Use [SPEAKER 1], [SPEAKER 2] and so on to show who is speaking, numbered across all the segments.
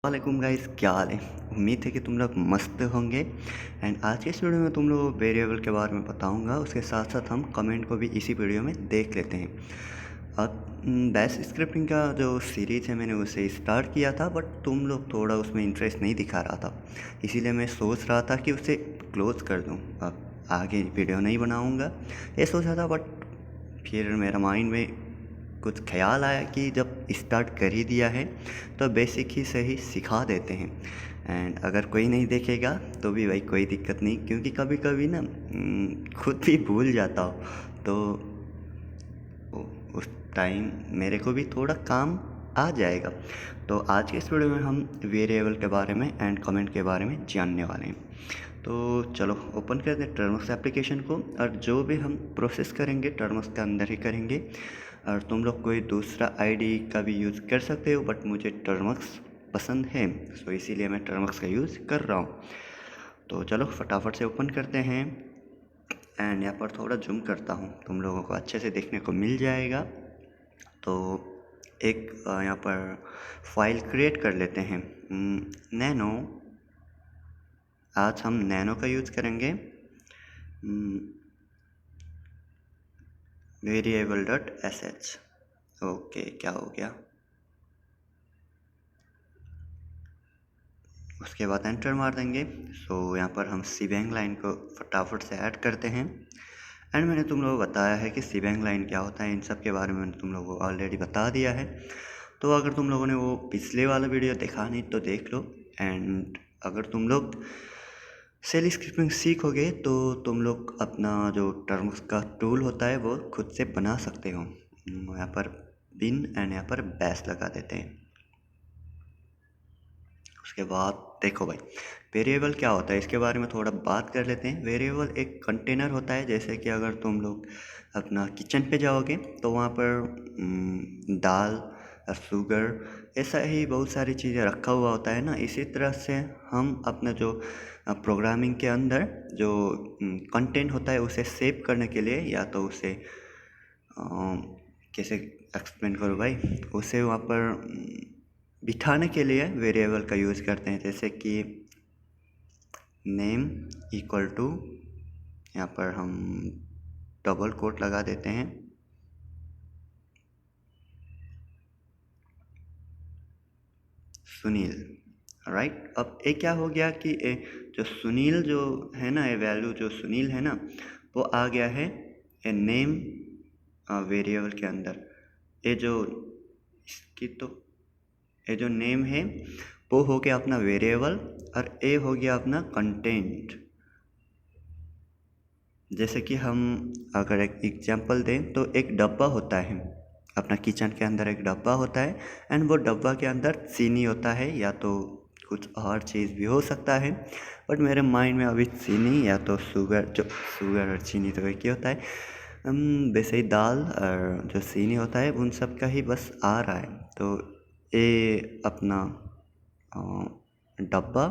[SPEAKER 1] वालेकुम गाइस, क्या हाल है। उम्मीद है कि तुम लोग मस्त होंगे। एंड आज के इस वीडियो में तुम लोगों को वेरिएबल के बारे में बताऊंगा। उसके साथ साथ हम कमेंट को भी इसी वीडियो में देख लेते हैं। अब बैश स्क्रिप्टिंग का जो सीरीज़ है मैंने उसे स्टार्ट किया था, बट तुम लोग थोड़ा उसमें इंटरेस्ट नहीं दिखा रहा था, इसीलिए मैं सोच रहा था कि उसे क्लोज़ कर दूँ। अब आगे वीडियो नहीं बनाऊँगा ये सोचा था, बट फिर मेरा माइंड में कुछ ख्याल आया कि जब स्टार्ट कर ही दिया है तो बेसिक ही सही सिखा देते हैं। एंड अगर कोई नहीं देखेगा तो भी भाई कोई दिक्कत नहीं, क्योंकि कभी कभी ना खुद भी भूल जाता हो, तो उस टाइम मेरे को भी थोड़ा काम आ जाएगा। तो आज के इस वीडियो में हम वेरिएबल के बारे में एंड कमेंट के बारे में जानने वाले हैं। तो चलो ओपन कर दें टर्म्स एप्लीकेशन को, और जो भी हम प्रोसेस करेंगे टर्म्स के अंदर ही करेंगे। और तुम लोग कोई दूसरा आईडी का भी यूज़ कर सकते हो, बट मुझे टर्म्स पसंद है, सो इसीलिए मैं टर्म्स का यूज़ कर रहा हूँ। तो चलो फटाफट से ओपन करते हैं। एंड यहाँ पर थोड़ा जूम करता हूँ, तुम लोगों को अच्छे से देखने को मिल जाएगा। तो एक यहाँ पर फाइल क्रिएट कर लेते हैं, नैनो। आज हम नैनो का यूज़ करेंगे। Variable dot S H. Okay, क्या हो गया। उसके बाद एंटर मार देंगे। सो यहाँ पर हम सीबैंग लाइन को फटाफट से ऐड करते हैं। एंड मैंने तुम लोगों को बताया है कि सीबैंग लाइन क्या होता है, इन सब के बारे में मैंने तुम लोगों को ऑलरेडी बता दिया है। तो अगर तुम लोगों ने वो पिछले वाला वीडियो देखा नहीं तो देख लो। एंड अगर तुम लोग सेल स्क्रिप्टिंग सीखोगे तो तुम लोग अपना जो टर्म्स का टूल होता है वो खुद से बना सकते हो। यहाँ पर बिन एंड यहाँ पर बैश लगा देते हैं। उसके बाद देखो भाई, वेरिएबल क्या होता है इसके बारे में थोड़ा बात कर लेते हैं। वेरिएबल एक कंटेनर होता है, जैसे कि अगर तुम लोग अपना किचन पे जाओगे तो वहाँ पर दाल और शुगर, ऐसा ही बहुत सारी चीज़ें रखा हुआ होता है ना। इसी तरह से हम अपना जो प्रोग्रामिंग के अंदर जो कंटेंट होता है उसे सेव करने के लिए, या तो उसे कैसे एक्सप्लेन करूँ भाई, उसे वहाँ पर बिठाने के लिए वेरिएबल का यूज़ करते हैं। जैसे कि नेम इक्वल टू, यहाँ पर हम डबल कोट लगा देते हैं, सुनील। राइट, अब ये क्या हो गया कि जो सुनील जो है ना, ये वैल्यू जो सुनील है ना वो आ गया है ए नेम वेरिएबल के अंदर। ये जो इसकी तो ये जो नेम है वो हो गया अपना वेरिएबल, और ए हो गया अपना कंटेंट। जैसे कि हम अगर एक एग्जांपल दें तो एक डब्बा होता है अपना किचन के अंदर, एक डब्बा होता है। एंड वो डब्बा के अंदर चीनी होता है, या तो कुछ और चीज़ भी हो सकता है, बट मेरे माइंड में अभी चीनी या तो शुगर, जो शुगर और चीनी तो एक ही होता है। वैसे ही दाल और जो चीनी होता है उन सब का ही बस आ रहा है। तो ये अपना डब्बा,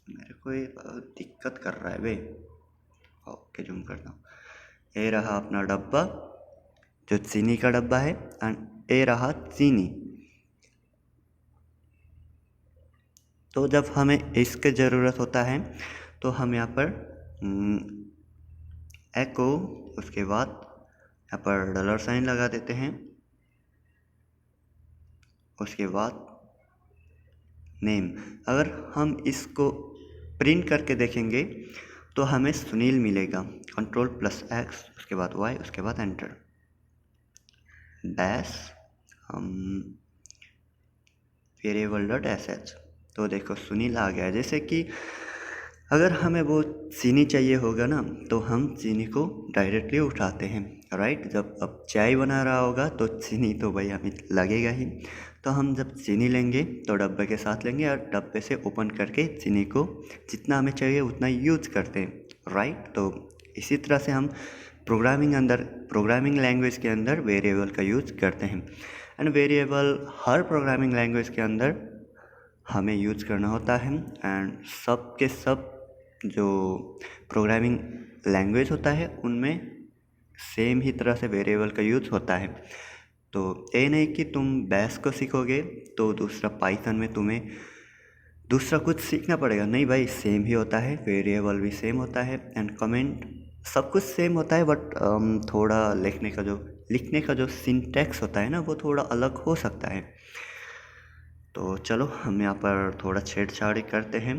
[SPEAKER 1] मेरे को ये दिक्कत कर रहा है बे। ओके, जूम करता हूँ। ये रहा अपना डब्बा जो चीनी का डब्बा है, एंड ये रहा चीनी। तो जब हमें इसके ज़रूरत होता है तो हम यहाँ पर एको, उसके बाद यहाँ पर डॉलर साइन लगा देते हैं, उसके बाद नेम। अगर हम इसको प्रिंट करके देखेंगे तो हमें सुनील मिलेगा। कंट्रोल प्लस एक्स, उसके बाद वाई, उसके बाद एंटर, डैश हम वेरिएबल डॉट एस एच। तो देखो सुनील आ गया। जैसे कि अगर हमें वो चीनी चाहिए होगा ना तो हम चीनी को डायरेक्टली उठाते हैं। राइट, जब अब चाय बना रहा होगा तो चीनी तो भाई हमें लगेगा ही। तो हम जब चीनी लेंगे तो डब्बे के साथ लेंगे, और डब्बे से ओपन करके चीनी को जितना हमें चाहिए उतना यूज करते हैं। राइट, तो इसी तरह से हम प्रोग्रामिंग लैंग्वेज के अंदर वेरिएबल का यूज करते हैं। And variable her programming language के अंदर हमें यूज करना होता है। एंड सब के सब जो प्रोग्रामिंग लैंग्वेज होता है उनमें सेम ही तरह से वेरिएबल का यूज होता है। तो ये नहीं कि तुम बैश को सीखोगे तो दूसरा पाइथन में तुम्हें दूसरा कुछ सीखना पड़ेगा, नहीं भाई, सेम ही होता है, वेरिएबल भी सेम होता है एंड कमेंट सब कुछ सेम होता है, बट थोड़ा लिखने का जो सिंटैक्स होता है ना वो थोड़ा अलग हो सकता है। तो चलो हम यहाँ पर थोड़ा छेड़छाड़ी करते हैं।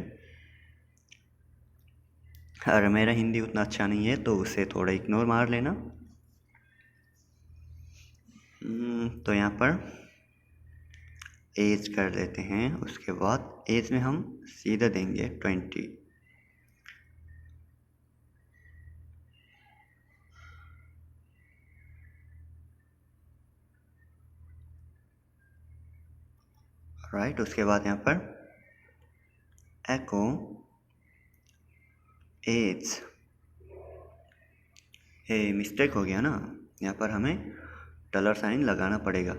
[SPEAKER 1] अगर मेरा हिंदी उतना अच्छा नहीं है तो उसे थोड़ा इग्नोर मार लेना। तो यहाँ पर एज कर लेते हैं, उसके बाद एज में हम सीधा देंगे 20। राइट, उसके बाद यहाँ पर एको एज, ये मिस्टेक हो गया ना, यहाँ पर हमें डॉलर साइन लगाना पड़ेगा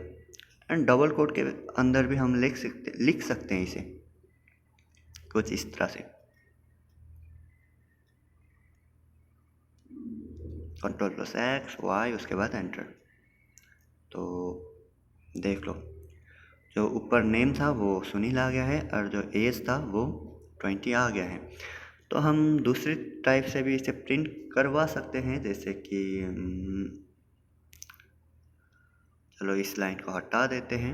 [SPEAKER 1] एंड डबल कोट के अंदर भी हम लिख सकते हैं इसे कुछ इस तरह से, Ctrl+X, Y, उसके बाद एंटर। तो देख लो, जो ऊपर नेम था वो सुनील आ गया है और जो एज था वो 20 आ गया है। तो हम दूसरी टाइप से भी इसे प्रिंट करवा सकते हैं, जैसे कि चलो इस लाइन को हटा देते हैं।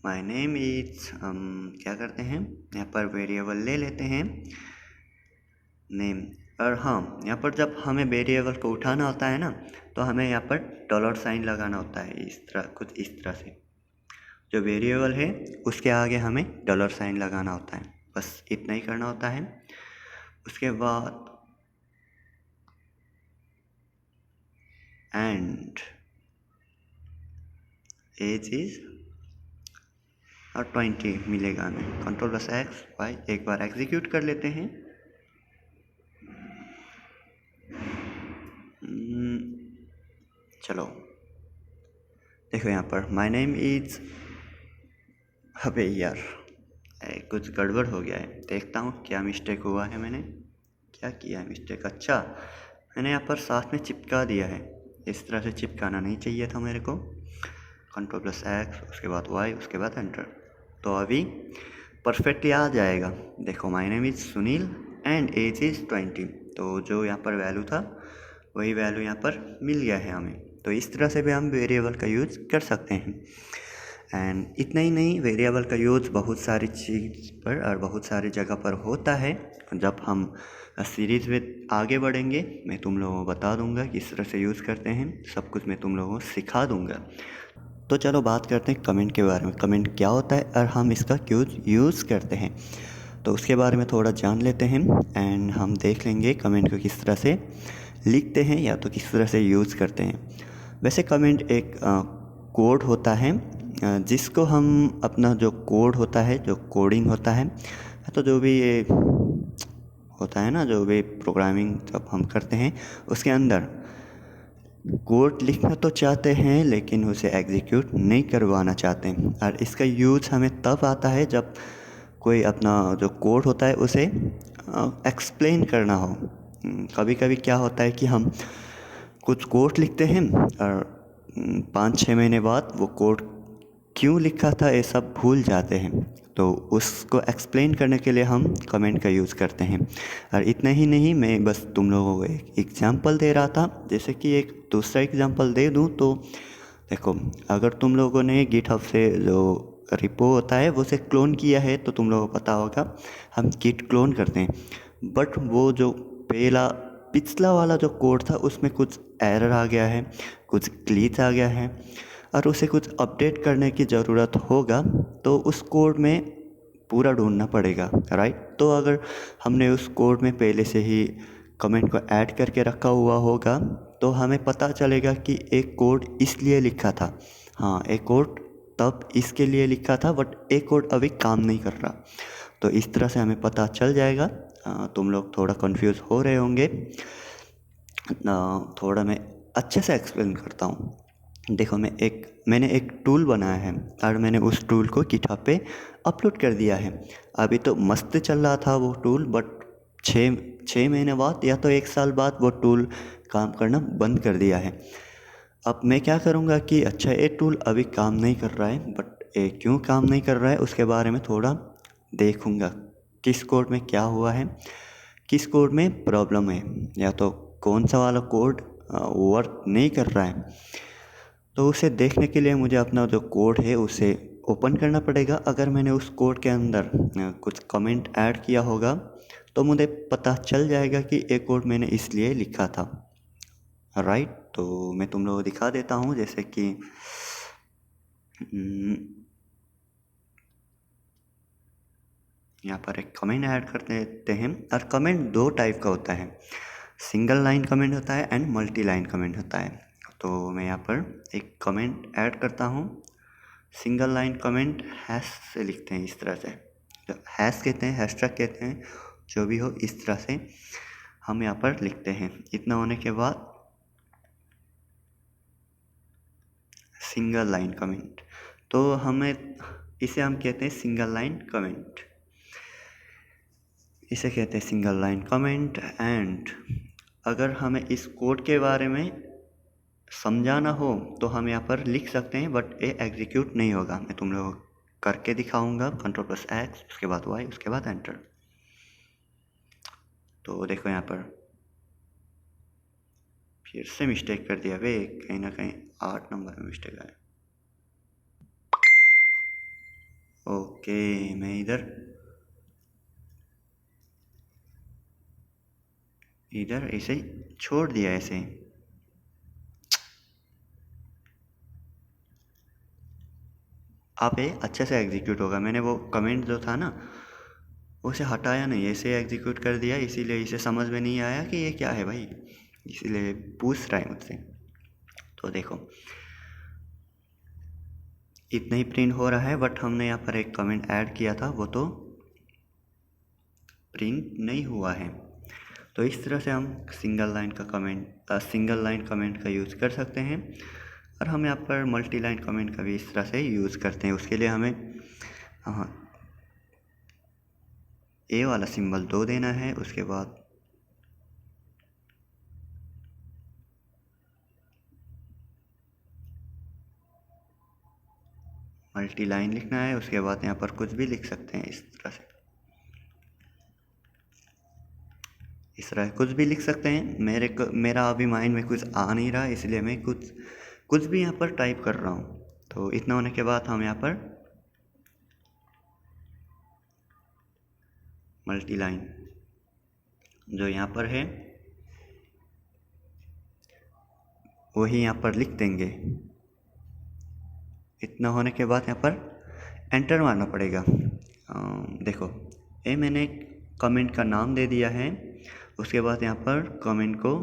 [SPEAKER 1] माय नेम इज, क्या करते हैं यहाँ पर वेरिएबल ले लेते हैं नेम। और हाँ, यहाँ पर जब हमें वेरिएबल को उठाना होता है ना तो हमें यहाँ पर डॉलर साइन लगाना होता है, इस तरह कुछ इस तरह से। जो वेरिएबल है उसके आगे हमें डॉलर साइन लगाना होता है, बस इतना ही करना होता है। उसके बाद एंड एज इज और 20 मिलेगा हमें। Ctrl+X, Y, एक बार एग्जीक्यूट कर लेते हैं। चलो देखो यहाँ पर माय नेम इज, अबे यार कुछ गड़बड़ हो गया है, देखता हूँ क्या मिस्टेक हुआ है, मैंने क्या किया है मिस्टेक। अच्छा, मैंने यहाँ पर साथ में चिपका दिया है, इस तरह से चिपकाना नहीं चाहिए था मेरे को। Ctrl+X, उसके बाद Y, उसके बाद एंटर। तो अभी परफेक्टली आ जाएगा। देखो my name is Sunil and age is 20। तो जो यहाँ पर वैल्यू था वही वैल्यू यहाँ पर मिल गया है हमें। तो इस तरह से भी हम वेरिएबल का यूज़ कर सकते हैं। एंड इतना ही नहीं, वेरिएबल का यूज़ बहुत सारी चीज़ पर और बहुत सारी जगह पर होता है। जब हम सीरीज़ में आगे बढ़ेंगे मैं तुम लोगों को बता दूंगा किस तरह से यूज़ करते हैं, सब कुछ मैं तुम लोगों को सिखा दूंगा। तो चलो बात करते हैं कमेंट के बारे में, कमेंट क्या होता है और हम इसका क्यों यूज़ करते हैं, तो उसके बारे में थोड़ा जान लेते हैं। एंड हम देख लेंगे कमेंट को किस तरह से लिखते हैं या तो किस तरह से यूज़ करते हैं। वैसे कमेंट एक कोड होता है जिसको हम अपना जो कोड होता है, जो कोडिंग होता है, तो जो भी ये होता है ना, जो भी प्रोग्रामिंग जब हम करते हैं उसके अंदर कोड लिखना तो चाहते हैं लेकिन उसे एग्जीक्यूट नहीं करवाना चाहते हैं। और इसका यूज़ हमें तब आता है जब कोई अपना जो कोड होता है उसे एक्सप्लेन करना हो। कभी कभी क्या होता है कि हम कुछ कोड लिखते हैं और 5-6 महीने बाद वो कोड क्यों लिखा था ये सब भूल जाते हैं, तो उसको एक्सप्लेन करने के लिए हम कमेंट का यूज़ करते हैं। और इतना ही नहीं, मैं बस तुम लोगों को एक एग्जांपल दे रहा था। जैसे कि एक दूसरा एग्जांपल दे दूं तो देखो, अगर तुम लोगों ने गिटहब से जो रिपो होता है वो उसे क्लोन किया है तो तुम लोगों को पता होगा हम गिट क्लोन करते हैं, बट वो जो पिछला वाला जो कोड था उसमें कुछ एरर आ गया है, कुछ ग्लिच आ गया है और उसे कुछ अपडेट करने की ज़रूरत होगा, तो उस कोड में पूरा ढूंढना पड़ेगा, राइट। तो अगर हमने उस कोड में पहले से ही कमेंट को ऐड करके रखा हुआ होगा तो हमें पता चलेगा कि एक कोड इसलिए लिखा था, हाँ एक कोड तब इसके लिए लिखा था बट एक कोड अभी काम नहीं कर रहा। तो इस तरह से हमें पता चल जाएगा। तुम लोग थोड़ा कंफ्यूज हो रहे होंगे, थोड़ा मैं अच्छे से एक्सप्लेन करता हूँ। देखो मैंने एक टूल बनाया है और मैंने उस टूल को गिटहब पे अपलोड कर दिया है। अभी तो मस्त चल रहा था वो टूल, बट 6 महीने बाद या तो 1 साल बाद वो टूल काम करना बंद कर दिया है। अब मैं क्या करूँगा कि अच्छा ये टूल अभी काम नहीं कर रहा है, बट ये क्यों काम नहीं कर रहा है उसके बारे में थोड़ा देखूँगा। किस कोड में क्या हुआ है, किस कोड में प्रॉब्लम है, या तो कौन सा वाला कोड वर्क नहीं कर रहा है। तो उसे देखने के लिए मुझे अपना जो कोड है उसे ओपन करना पड़ेगा। अगर मैंने उस कोड के अंदर कुछ कमेंट ऐड किया होगा तो मुझे पता चल जाएगा कि ये कोड मैंने इसलिए लिखा था, राइट। तो मैं तुम लोगों को दिखा देता हूँ, जैसे कि यहाँ पर एक कमेंट ऐड कर देते हैं। और कमेंट दो टाइप का होता है, सिंगल लाइन कमेंट होता है एंड मल्टी लाइन कमेंट होता है। तो मैं यहाँ पर एक कमेंट ऐड करता हूँ। सिंगल लाइन कमेंट हैश से लिखते हैं इस तरह से, जो हैश कहते हैं, हैशटैग कहते हैं, जो भी हो, इस तरह से हम यहाँ पर लिखते हैं। इतना होने के बाद सिंगल लाइन कमेंट, तो इसे हम कहते हैं सिंगल लाइन कमेंट, इसे कहते हैं सिंगल लाइन कमेंट। एंड अगर हमें इस कोड के बारे में समझाना हो तो हम यहाँ पर लिख सकते हैं, बट ये एग्जीक्यूट नहीं होगा। मैं तुम लोगों को करके दिखाऊंगा, Ctrl+X, उसके बाद Y, उसके बाद एंटर। तो देखो यहाँ पर फिर से मिस्टेक कर दिया वे, कहीं ना कहीं 8 नंबर में मिस्टेक आया। ओके, मैं इधर ऐसे छोड़ दिया ऐसे। आप ये अच्छे से एग्जीक्यूट होगा। मैंने वो कमेंट जो था ना उसे हटाया नहीं, ऐसे एग्जीक्यूट कर दिया, इसीलिए इसे समझ में नहीं आया कि ये क्या है भाई, इसीलिए पूछ रहा है मुझसे। तो देखो इतना ही प्रिंट हो रहा है, बट हमने यहाँ पर एक कमेंट ऐड किया था वो तो प्रिंट नहीं हुआ है। तो इस तरह से हम सिंगल लाइन कमेंट का यूज़ कर सकते हैं। और हम यहाँ पर मल्टी लाइन कमेंट का भी इस तरह से यूज़ करते हैं। उसके लिए हमें ए वाला सिंबल 2 देना है, उसके बाद मल्टी लाइन लिखना है, उसके बाद यहाँ पर कुछ भी लिख सकते हैं इस तरह से, इस तरह कुछ भी लिख सकते हैं। मेरा अभी माइंड में कुछ आ नहीं रहा, इसलिए मैं कुछ भी यहाँ पर टाइप कर रहा हूँ। तो इतना होने के बाद हम यहाँ पर मल्टी लाइन जो यहाँ पर है वही यहाँ पर लिख देंगे। इतना होने के बाद यहाँ पर एंटर मारना पड़ेगा। देखो ये मैंने कमेंट का नाम दे दिया है, उसके बाद यहाँ पर कमेंट को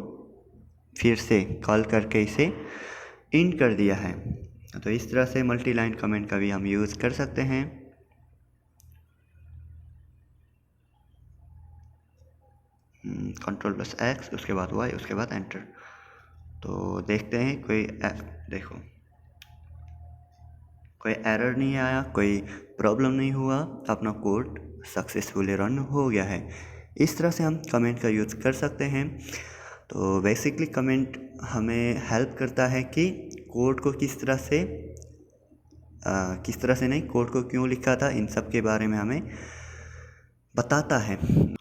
[SPEAKER 1] फिर से कॉल करके इसे इंड कर दिया है। तो इस तरह से मल्टी लाइन कमेंट का भी हम यूज़ कर सकते हैं। Ctrl+X, उसके बाद Y, उसके बाद एंटर। तो देखते हैं देखो कोई एरर नहीं आया, कोई प्रॉब्लम नहीं हुआ, अपना कोड सक्सेसफुली रन हो गया है। इस तरह से हम कमेंट का यूज़ कर सकते हैं। तो बेसिकली कमेंट हमें हेल्प करता है कि कोड को किस तरह से नहीं, कोड को क्यों लिखा था, इन सब के बारे में हमें बताता है।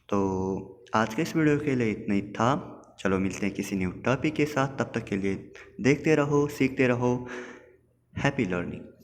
[SPEAKER 1] तो आज के इस वीडियो के लिए इतना ही था। चलो मिलते हैं किसी न्यू टॉपिक के साथ, तब तक के लिए देखते रहो, सीखते रहो। Happy learning.